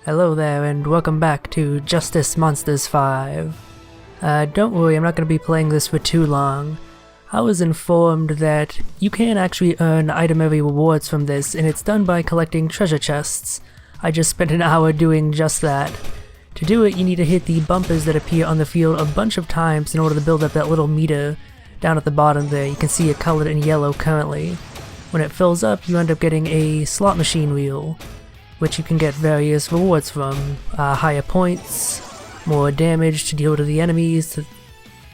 Hello there and welcome back to Justice Monsters 5. Don't worry, I'm not going to be playing this for too long. I was informed that you can actually earn itemary rewards from this, and it's done by collecting treasure chests. I just spent an hour doing just that. To do it, you need to hit the bumpers that appear on the field a bunch of times in order to build up that little meter down at the bottom there. You can see it colored in yellow currently. When it fills up, you end up getting a slot machine wheel, which you can get various rewards from. Higher points, more damage to deal to the enemies,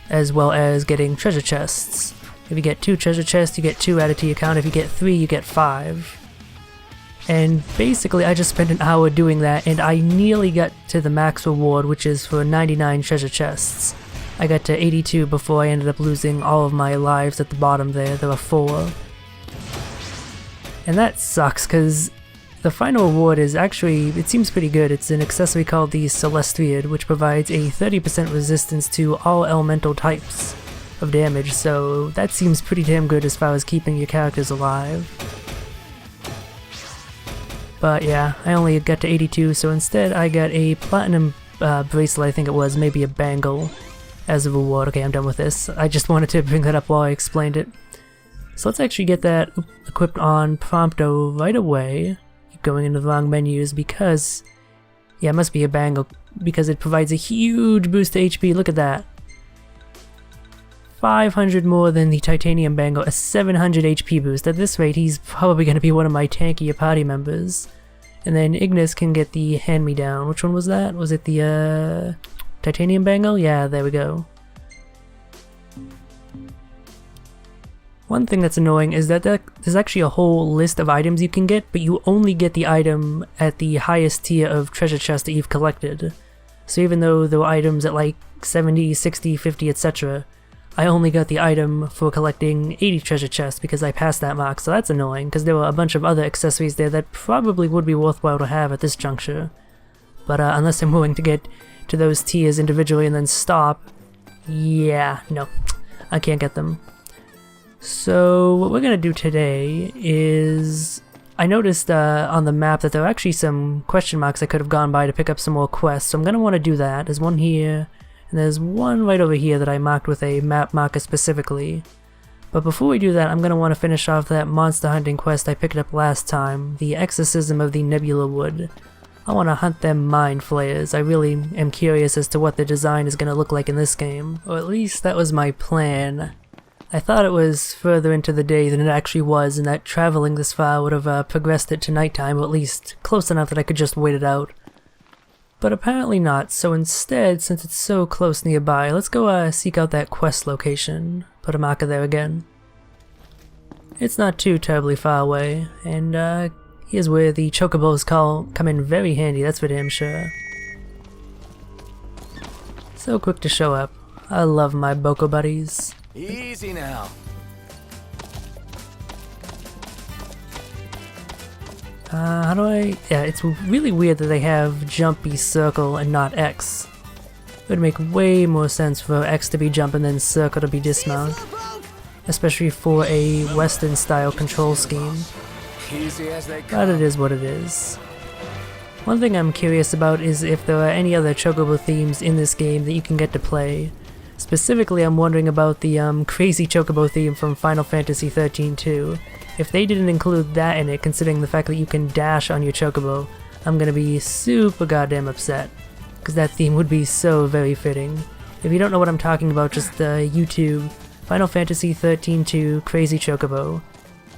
as well as getting treasure chests. If you get 2 treasure chests, you get 2 added to your account. If you get 3, you get 5. And basically I just spent an hour doing that, and I nearly got to the max reward, which is for 99 treasure chests. I got to 82 before I ended up losing all of my lives at the bottom there. There were 4. And that sucks, because the final reward is actually, it seems pretty good. It's an accessory called the Celestiad, which provides a 30% resistance to all elemental types of damage, so that seems pretty damn good as far as keeping your characters alive. But yeah, I only got to 82, so instead I got a platinum bracelet, I think it was, maybe a bangle, as a reward. Okay, I'm done with this. I just wanted to bring that up while I explained it. So let's actually get that equipped on Prompto right away. Going into the wrong menus because, yeah, it must be a bangle because it provides a huge boost to HP. Look at that. 500 more than the titanium bangle, a 700 HP boost. At this rate, he's probably going to be one of my tankier party members. And then Ignis can get the hand-me-down. Which one was that? Was it the titanium bangle? Yeah, there we go. One thing that's annoying is that there's actually a whole list of items you can get, but you only get the item at the highest tier of treasure chest that you've collected. So even though there were items at like 70, 60, 50, etc., I only got the item for collecting 80 treasure chests because I passed that mark, so that's annoying, because there were a bunch of other accessories there that probably would be worthwhile to have at this juncture. But unless I'm willing to get to those tiers individually and then stop, yeah, no, I can't get them. So what we're going to do today is, I noticed on the map that there are actually some question marks I could have gone by to pick up some more quests, so I'm going to want to do that. There's one here, and there's one right over here that I marked with a map marker specifically. But before we do that, I'm going to want to finish off that monster hunting quest I picked up last time, the Exorcism of the Nebula Wood. I want to hunt them Mindflayers. I really am curious as to what the design is going to look like in this game, or at least that was my plan. I thought it was further into the day than it actually was, and that traveling this far would have progressed it to nighttime, or at least close enough that I could just wait it out. But apparently not, so instead, since it's so close nearby, let's go seek out that quest location. Put a marker there again. It's not too terribly far away, and here's where the chocobos come in very handy, that's for damn sure. So quick to show up. I love my Boko buddies. Easy now. How do I... Yeah, it's really weird that they have jumpy circle and not X. It would make way more sense for X to be jump and then circle to be dismount. Especially for a Western style control scheme. Easy as they But it is what it is. One thing I'm curious about is if there are any other chocobo themes in this game that you can get to play. Specifically, I'm wondering about the crazy chocobo theme from Final Fantasy XIII too. If they didn't include that in it, considering the fact that you can dash on your chocobo, I'm gonna be super goddamn upset. Because that theme would be so very fitting. If you don't know what I'm talking about, just YouTube Final Fantasy XIII 2 Crazy Chocobo.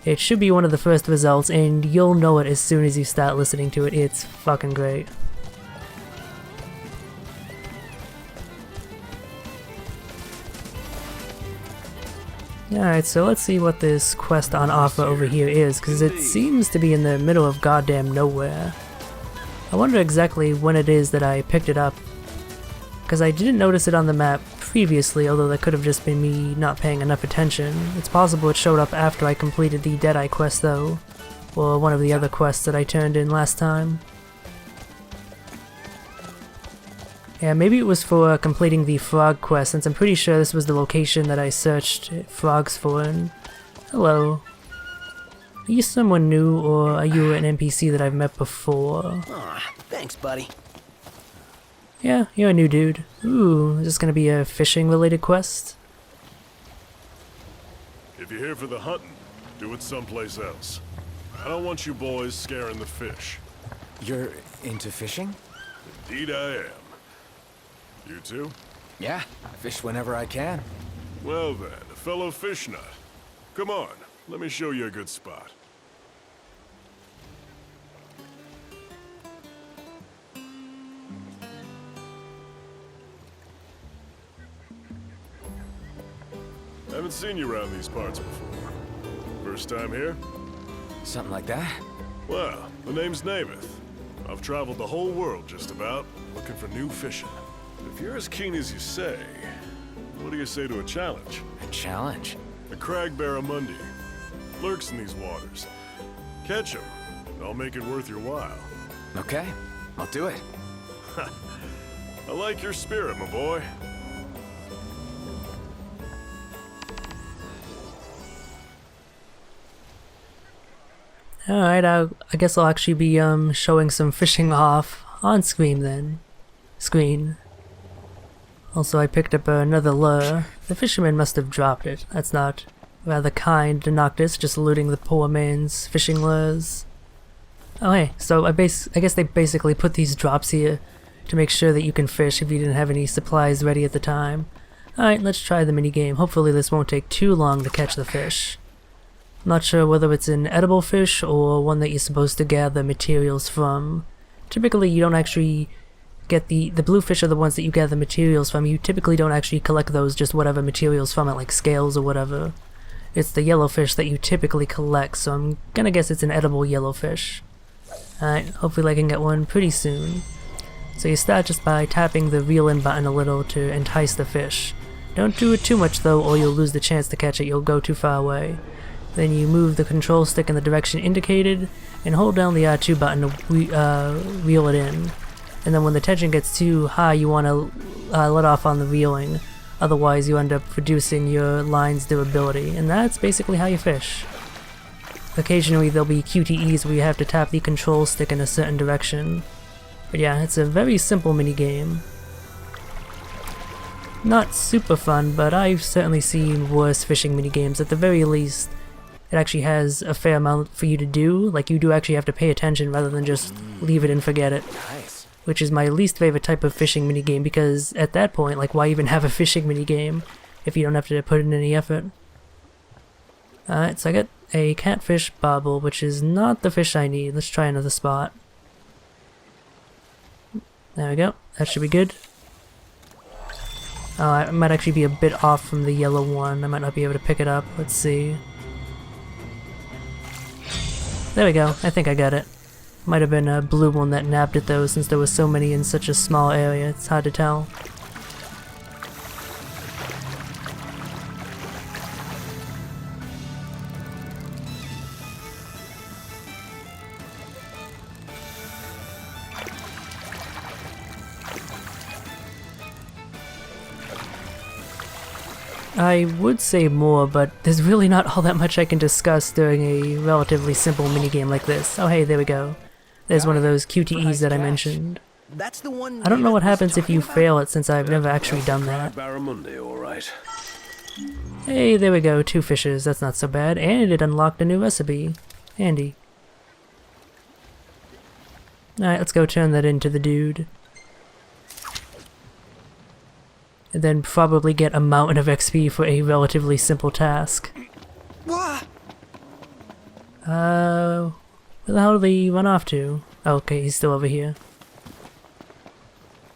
It should be one of the first results, and you'll know it as soon as you start listening to it. It's fucking great. Alright, so let's see what this quest on offer over here is, because it seems to be in the middle of goddamn nowhere. I wonder exactly when it is that I picked it up, because I didn't notice it on the map previously, although that could have just been me not paying enough attention. It's possible it showed up after I completed the Deadeye quest though, or one of the other quests that I turned in last time. Yeah, maybe it was for completing the frog quest, since I'm pretty sure this was the location that I searched frogs for. And hello. Are you someone new, or are you an NPC that I've met before? Aw, thanks, buddy. Yeah, you're a new dude. Ooh, is this gonna be a fishing-related quest? If you're here for the hunting, do it someplace else. I don't want you boys scaring the fish. You're into fishing? Indeed I am. You too? Yeah, I fish whenever I can. Well then, a fellow fish nut. Come on, let me show you a good spot. Haven't seen you around these parts before. First time here? Something like that? Well, the name's Namath. I've traveled the whole world just about, looking for new fishing. If you're as keen as you say, what do you say to a challenge? A challenge? A crag barramundi. Lurks in these waters. Catch him, and I'll make it worth your while. Okay, I'll do it. I like your spirit, my boy. Alright, I guess I'll actually be showing some fishing off on screen. Also, I picked up another lure. The fisherman must have dropped it. That's not rather kind to Noctis, just looting the poor man's fishing lures. Oh hey, so I guess they basically put these drops here to make sure that you can fish if you didn't have any supplies ready at the time. Alright, let's try the minigame. Hopefully this won't take too long to catch the fish. I'm not sure whether it's an edible fish or one that you're supposed to gather materials from. Typically you don't actually get the bluefish are the ones that you gather materials from. You typically don't actually collect those, just whatever materials from it, like scales or whatever. It's the yellowfish that you typically collect, so I'm gonna guess it's an edible yellowfish. Alright, hopefully I can get one pretty soon. So you start just by tapping the reel in button a little to entice the fish. Don't do it too much though, or you'll lose the chance to catch it, you'll go too far away. Then you move the control stick in the direction indicated, and hold down the R2 button to reel it in. And then when the tension gets too high, you want to let off on the reeling, otherwise you end up reducing your line's durability, and that's basically how you fish. Occasionally there'll be QTEs where you have to tap the control stick in a certain direction. But yeah, it's a very simple minigame. Not super fun, but I've certainly seen worse fishing minigames. At the very least, it actually has a fair amount for you to do. Like, you do actually have to pay attention rather than just leave it and forget it. Nice. Which is my least favorite type of fishing minigame, because at that point, like, why even have a fishing minigame if you don't have to put in any effort? Alright, so I got a catfish bobble, which is not the fish I need. Let's try another spot. There we go. That should be good. Oh, I might actually be a bit off from the yellow one. I might not be able to pick it up. Let's see. There we go. I think I got it. Might have been a blue one that nabbed it though, since there were so many in such a small area. It's hard to tell. I would say more, but there's really not all that much I can discuss during a relatively simple minigame like this. Oh hey, there we go. There's one of those QTEs that I mentioned. That's the one. I don't know what happens if you fail it, since I've never actually done that. Barramundi, all right. Hey, there we go, 2 fishes, that's not so bad, and it unlocked a new recipe. Handy. Alright, let's go turn that into the dude. And then probably get a mountain of XP for a relatively simple task. What? Where the hell did he run off to? Oh, okay, he's still over here.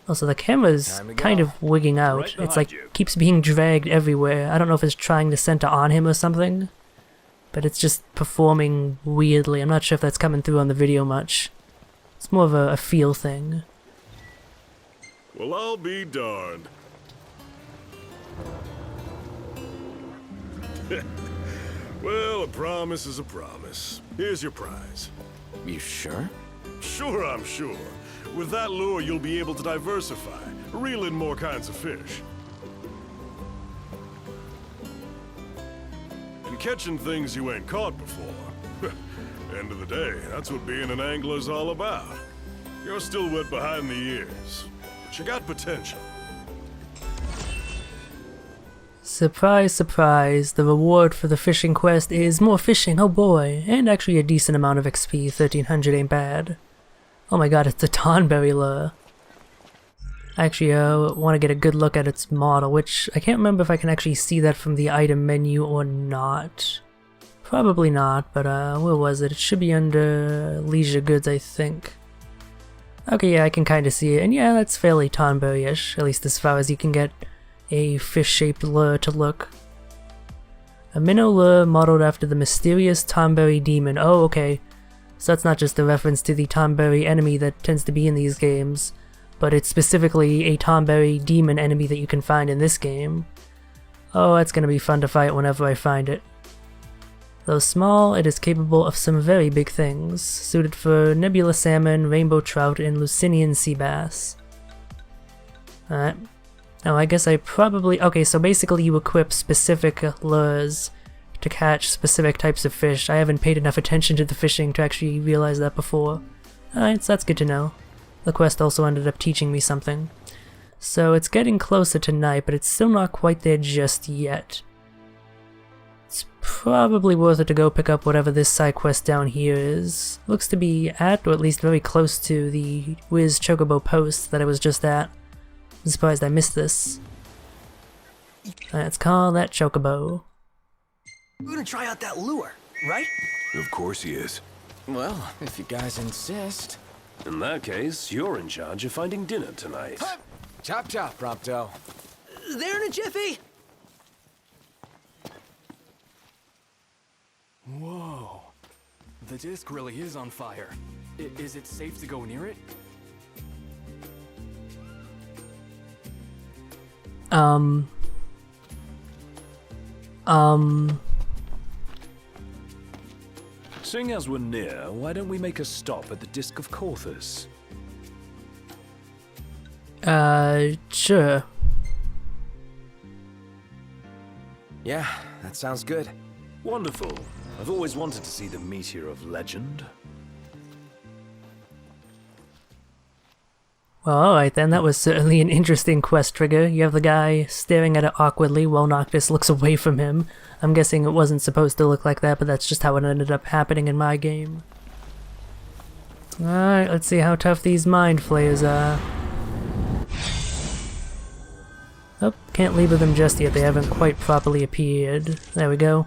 Also, the camera's kind of wigging out. Right It's like, behind you. keeps being dragged everywhere. I don't know if it's trying to center on him or something, but it's just performing weirdly. I'm not sure if that's coming through on the video much. It's more of a feel thing. Well, I'll be darned. Well, a promise is a promise. Here's your prize. You sure? Sure, I'm sure. With that lure, you'll be able to diversify, reel in more kinds of fish. And catching things you ain't caught before. End of the day, that's what being an angler's all about. You're still wet behind the ears, but you got potential. Surprise, surprise, the reward for the fishing quest is more fishing, oh boy, and actually a decent amount of XP, 1300 ain't bad. Oh my god, it's a Tonberry lure. I actually want to get a good look at its model, which I can't remember if I can actually see that from the item menu or not. Probably not, but where was it? It should be under leisure goods, I think. Okay, yeah, I can kind of see it, and yeah, that's fairly Tonberry-ish, at least as far as you can get a fish-shaped lure to look. A minnow lure modeled after the mysterious Tonberry demon. Oh, okay. So that's not just a reference to the Tonberry enemy that tends to be in these games, but it's specifically a Tonberry demon enemy that you can find in this game. Oh, that's gonna be fun to fight whenever I find it. Though small, it is capable of some very big things, suited for nebula salmon, rainbow trout, and Lucinian sea bass. Alright. Now I guess I probably... Okay, so basically you equip specific lures to catch specific types of fish. I haven't paid enough attention to the fishing to actually realize that before. Alright, so that's good to know. The quest also ended up teaching me something. So it's getting closer to night, but it's still not quite there just yet. It's probably worth it to go pick up whatever this side quest down here is. Looks to be at, or at least very close to, the Wiz Chocobo post that I was just at. I'm surprised I missed this. Let's call that Chocobo. We're gonna try out that lure, right? Of course he is. Well, if you guys insist. In that case, you're in charge of finding dinner tonight. Huh. Chop chop, Prompto. There in a jiffy! Whoa. The disc really is on fire. Is it safe to go near it? Seeing as we're near, why don't we make a stop at the Disc of Corthus? Sure. Yeah, that sounds good. Wonderful. I've always wanted to see the meteor of legend. Well, alright then, that was certainly an interesting quest trigger. You have the guy staring at it awkwardly while Noctis looks away from him. I'm guessing it wasn't supposed to look like that, but that's just how it ended up happening in my game. Alright, let's see how tough these Mindflayers are. Oh, can't leave with them just yet, they haven't quite properly appeared. There we go.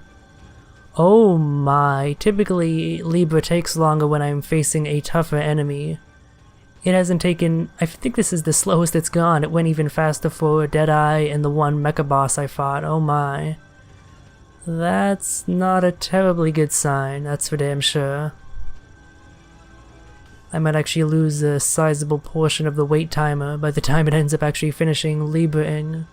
Oh my, typically Libra takes longer when I'm facing a tougher enemy. It hasn't taken... I think this is the slowest it's gone. It went even faster for Deadeye and the one mecha boss I fought. Oh my. That's not a terribly good sign, that's for damn sure. I might actually lose a sizable portion of the wait timer by the time it ends up actually finishing Libra-ing.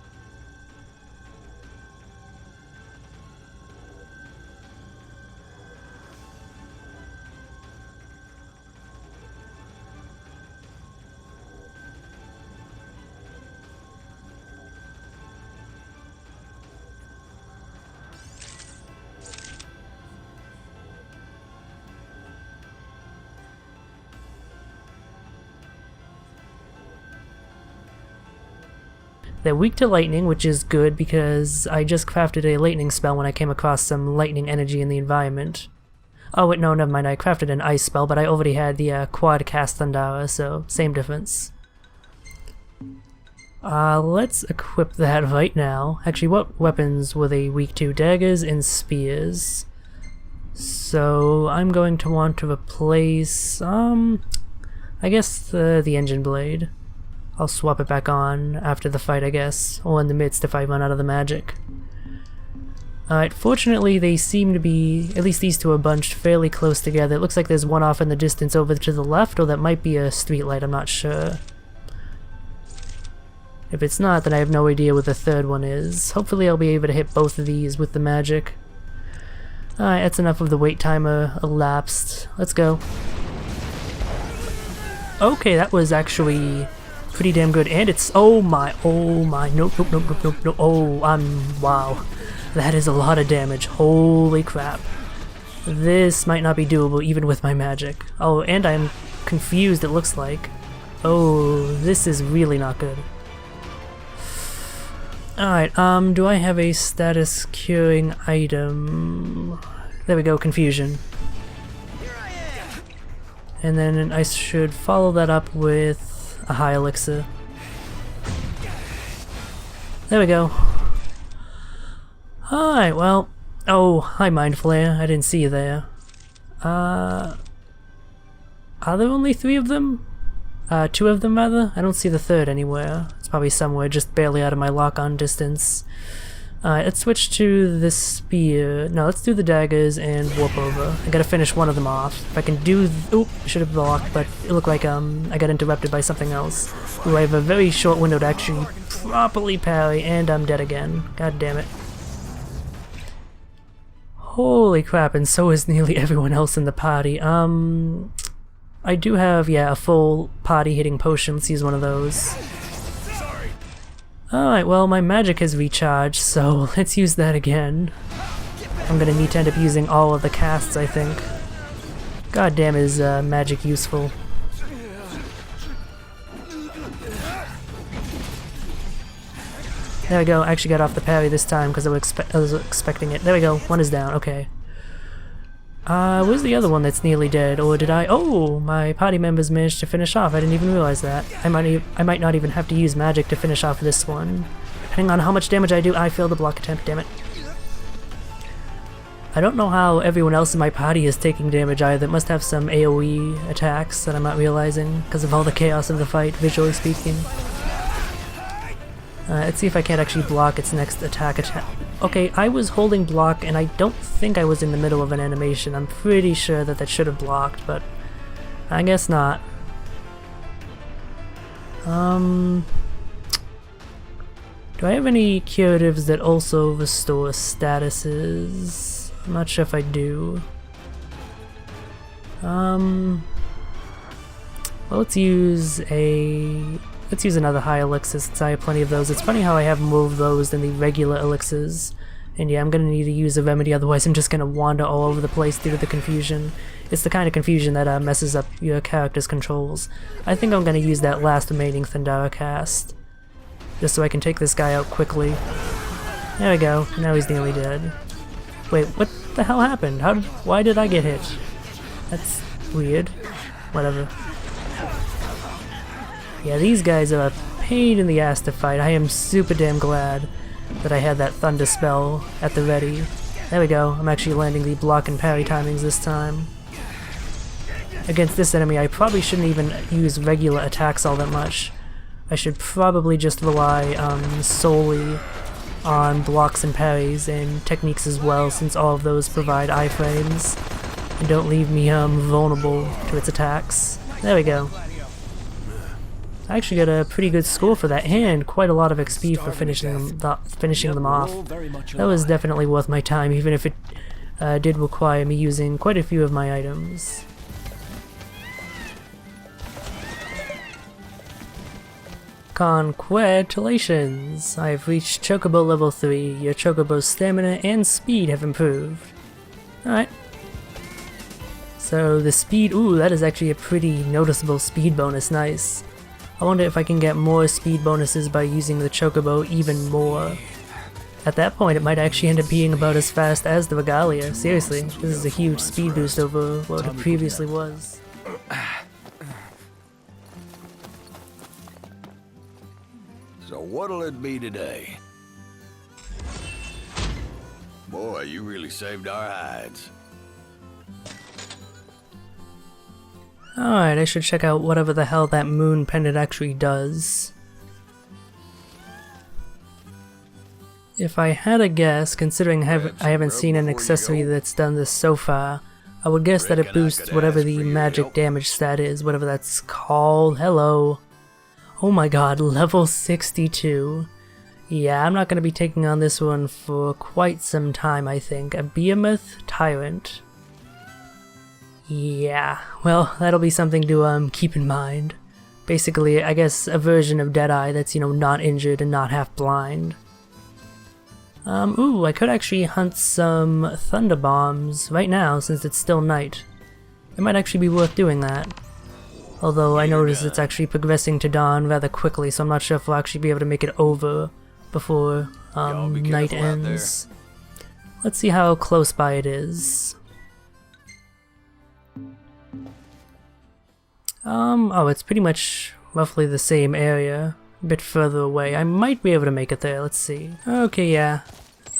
They're weak to lightning, which is good because I just crafted a lightning spell when I came across some lightning energy in the environment. Oh wait, no, never mind, I crafted an ice spell, but I already had the quad cast Thundara, so same difference. Let's equip that right now. Actually, what weapons were they weak to? Daggers and spears. So I'm going to want to replace, I guess the engine blade. I'll swap it back on after the fight, I guess, or in the midst if I run out of the magic. Alright, fortunately they seem to be, at least these two are bunched fairly close together. It looks like there's one off in the distance over to the left, or that might be a streetlight, I'm not sure. If it's not, then I have no idea what the third one is. Hopefully I'll be able to hit both of these with the magic. Alright, that's enough of the wait timer elapsed. Let's go. Okay, that was actually pretty damn good, and it's, oh my, nope, oh, wow, that is a lot of damage, holy crap. This might not be doable even with my magic. Oh, and I'm confused, it looks like. Oh, this is really not good. Alright, do I have a status curing item? There we go, confusion. And then I should follow that up with a high elixir. There we go. Alright, well. Oh, hi Mindflayer, I didn't see you there. Are there only 3 of them? 2 of them rather? I don't see the third anywhere. It's probably somewhere just barely out of my lock-on distance. Alright, let's switch to the spear. No, let's do the daggers and warp over. I gotta finish one of them off. If I can do... Oop, should have blocked, but it looked like I got interrupted by something else. Ooh, I have a very short window to actually properly parry, and I'm dead again. God damn it. Holy crap, and so is nearly everyone else in the party. I do have, yeah, a full party hitting potion. Let's use one of those. Alright, well, my magic has recharged, so let's use that again. I'm gonna need to end up using all of the casts, I think. God damn, is magic useful. There we go, I actually got off the parry this time because I was expecting it. There we go, one is down, okay. Where's the other one that's nearly dead? Or did I... Oh, my party members managed to finish off. I didn't even realize that. I might not even have to use magic to finish off this one. Depending on how much damage I do, I failed the block attempt, damn it. I don't know how everyone else in my party is taking damage either. It must have some AoE attacks that I'm not realizing because of all the chaos of the fight, visually speaking. Let's see if I can't actually block its next attack. Okay, I was holding block and I don't think I was in the middle of an animation. I'm pretty sure that that should have blocked, but I guess not. Do I have any curatives that also restore statuses? I'm not sure if I do. Well, let's use another high elixir since I have plenty of those. It's funny how I have more of those than the regular elixirs. And yeah, I'm gonna need to use a remedy, otherwise I'm just gonna wander all over the place due to the confusion. It's the kind of confusion that messes up your character's controls. I think I'm gonna use that last remaining Thundara cast, just so I can take this guy out quickly. There we go, now he's nearly dead. Wait, what the hell happened? Why did I get hit? That's weird. Whatever. Yeah, these guys are a pain in the ass to fight. I am super damn glad that I had that thunder spell at the ready. There we go, I'm actually landing the block and parry timings this time. Against this enemy, I probably shouldn't even use regular attacks all that much. I should probably just rely solely on blocks and parries and techniques as well, since all of those provide iframes and don't leave me vulnerable to its attacks. There we go. I actually got a pretty good score for that, and quite a lot of XP for finishing them off. That was definitely worth my time, even if it did require me using quite a few of my items. Congratulations! I've reached Chocobo level 3. Your Chocobo's stamina and speed have improved. Alright. So the speed, ooh, that is actually a pretty noticeable speed bonus, nice. I wonder if I can get more speed bonuses by using the Chocobo even more. At that point, it might actually end up being about as fast as the Regalia. Seriously, this is a huge speed boost over what it previously was. So what'll it be today? Boy, you really saved our hides. Alright, I should check out whatever the hell that moon pendant actually does. If I had a guess, considering I haven't seen an accessory that's done this so far, I would guess that it boosts whatever the magic damage stat is, whatever that's called. Hello. Oh my god, level 62. Yeah, I'm not going to be taking on this one for quite some time, I think. A Behemoth Tyrant. Yeah, well, that'll be something to keep in mind. Basically, I guess a version of Deadeye that's, you know, not injured and not half blind. Ooh, I could actually hunt some thunder bombs right now since it's still night. It might actually be worth doing that. Although I notice it's actually progressing to dawn rather quickly, so I'm not sure if we'll actually be able to make it over before night ends. Let's see how close by it is. Oh, it's pretty much roughly the same area. A bit further away. I might be able to make it there, let's see. Okay, yeah.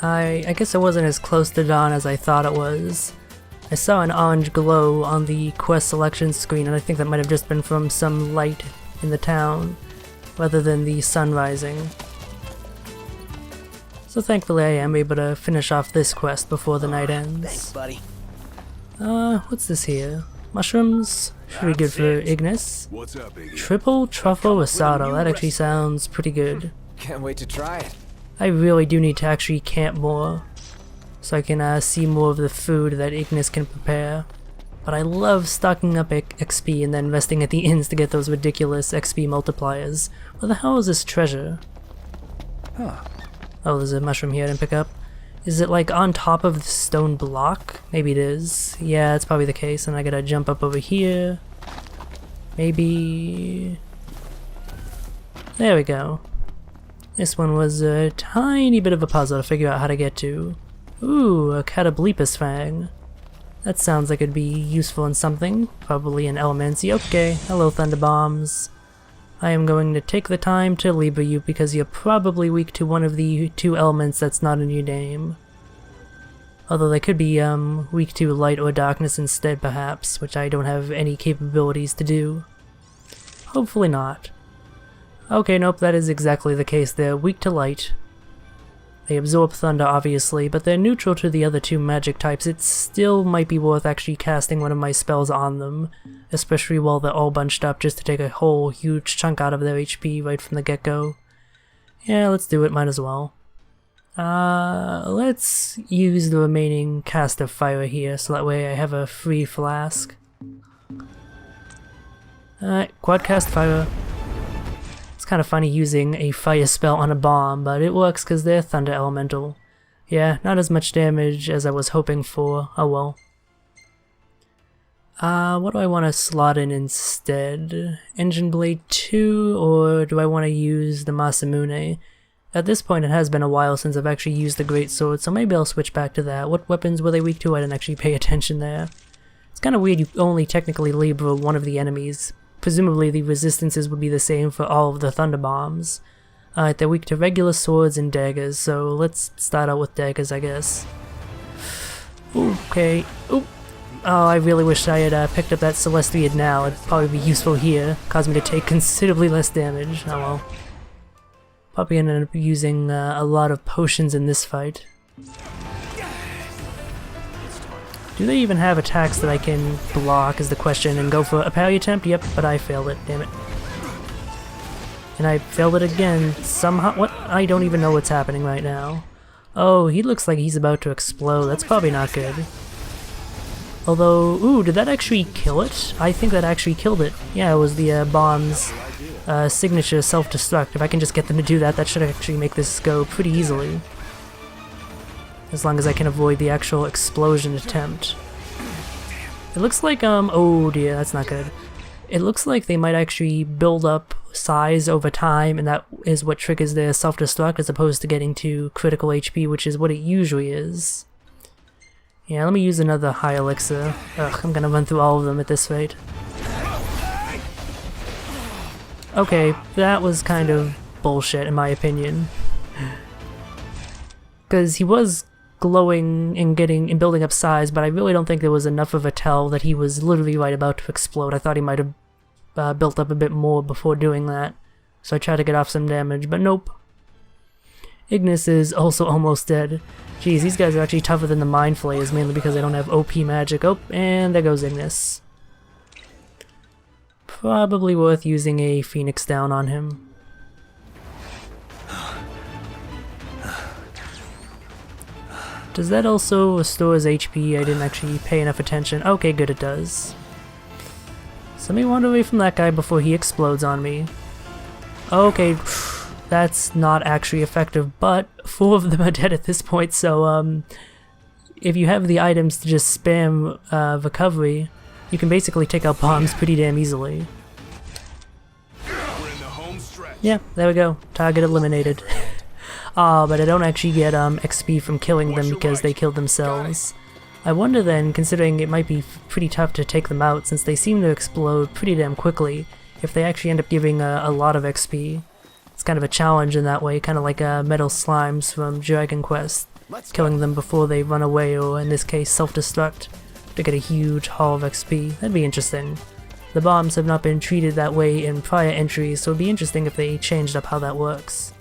I guess it wasn't as close to dawn as I thought it was. I saw an orange glow on the quest selection screen, and I think that might have just been from some light in the town, rather than the sun rising. So thankfully I am able to finish off this quest before the night ends. Thanks, buddy. What's this here? Mushrooms? Should be good for Ignis. What's up, Iggy? Triple truffle risotto, that actually sounds pretty good. Can't wait to try it. I really do need to actually camp more, so I can see more of the food that Ignis can prepare. But I love stocking up XP and then resting at the inns to get those ridiculous XP multipliers. Where the hell is this treasure? Huh. Oh, there's a mushroom here I didn't pick up. Is it like on top of the stone block? Maybe it is. Yeah, that's probably the case, and I gotta jump up over here. Maybe... There we go. This one was a tiny bit of a puzzle to figure out how to get to. Ooh, a Catoblepus fang. That sounds like it'd be useful in something. Probably an Elemency. Okay, hello Thunder Bombs. I am going to take the time to leave you because you're probably weak to one of the two elements that's not in your name. Although they could be weak to light or darkness instead perhaps, which I don't have any capabilities to do. Hopefully not. Okay, nope, that is exactly the case. They're weak to light. They absorb thunder, obviously, but they're neutral to the other two magic types. It still might be worth actually casting one of my spells on them, especially while they're all bunched up, just to take a whole huge chunk out of their HP right from the get-go. Yeah, let's do it, might as well. Let's use the remaining cast of fire here, so that way I have a free flask. Alright, quad cast fire. It's kind of funny using a fire spell on a bomb, but it works because they're thunder elemental. Yeah, not as much damage as I was hoping for. Oh well. What do I want to slot in instead? Engine Blade 2, or do I want to use the Masamune? At this point it has been a while since I've actually used the Great Sword, so maybe I'll switch back to that. What weapons were they weak to? I didn't actually pay attention there. It's kind of weird you only technically label one of the enemies. Presumably the resistances would be the same for all of the Thunder Bombs. They're weak to regular swords and daggers, so let's start out with daggers, I guess. Ooh, okay. Ooh. Oh, I really wish I had picked up that Celestiad now. It'd probably be useful here. Cause me to take considerably less damage. Oh well. Probably gonna end up using a lot of potions in this fight. Do they even have attacks that I can block is the question, and go for a parry attempt? Yep, but I failed it, damn it. And I failed it again, somehow. What? I don't even know what's happening right now. Oh, he looks like he's about to explode. That's probably not good. Although, ooh, did that actually kill it? I think that actually killed it. Yeah, it was the bomb's signature self-destruct. If I can just get them to do that, that should actually make this go pretty easily. As long as I can avoid the actual explosion attempt. It looks like, oh dear, that's not good. It looks like they might actually build up size over time, and that is what triggers their self-destruct as opposed to getting to critical HP, which is what it usually is. Yeah, let me use another high elixir. Ugh, I'm gonna run through all of them at this rate. Okay, that was kind of bullshit in my opinion. Because he was glowing and building up size, but I really don't think there was enough of a tell that he was literally right about to explode. I thought he might have built up a bit more before doing that, so I tried to get off some damage, but nope. Ignis is also almost dead. Jeez, these guys are actually tougher than the Mindflayers, mainly because they don't have OP magic. Oh, and there goes Ignis. Probably worth using a Phoenix down on him. Does that also restore his HP? I didn't actually pay enough attention. Okay, good, it does. So let me wander away from that guy before he explodes on me. Okay, that's not actually effective, but 4 of them are dead at this point, so if you have the items to just spam recovery, you can basically take out bombs pretty damn easily. Yeah, there we go. Target eliminated. But I don't actually get XP from killing them because they killed themselves. I wonder then, considering it might be pretty tough to take them out since they seem to explode pretty damn quickly, if they actually end up giving a lot of XP. It's kind of a challenge in that way, kind of like metal slimes from Dragon Quest, killing them before they run away, or in this case self-destruct, to get a huge haul of XP. That'd be interesting. The bombs have not been treated that way in prior entries, so it'd be interesting if they changed up how that works.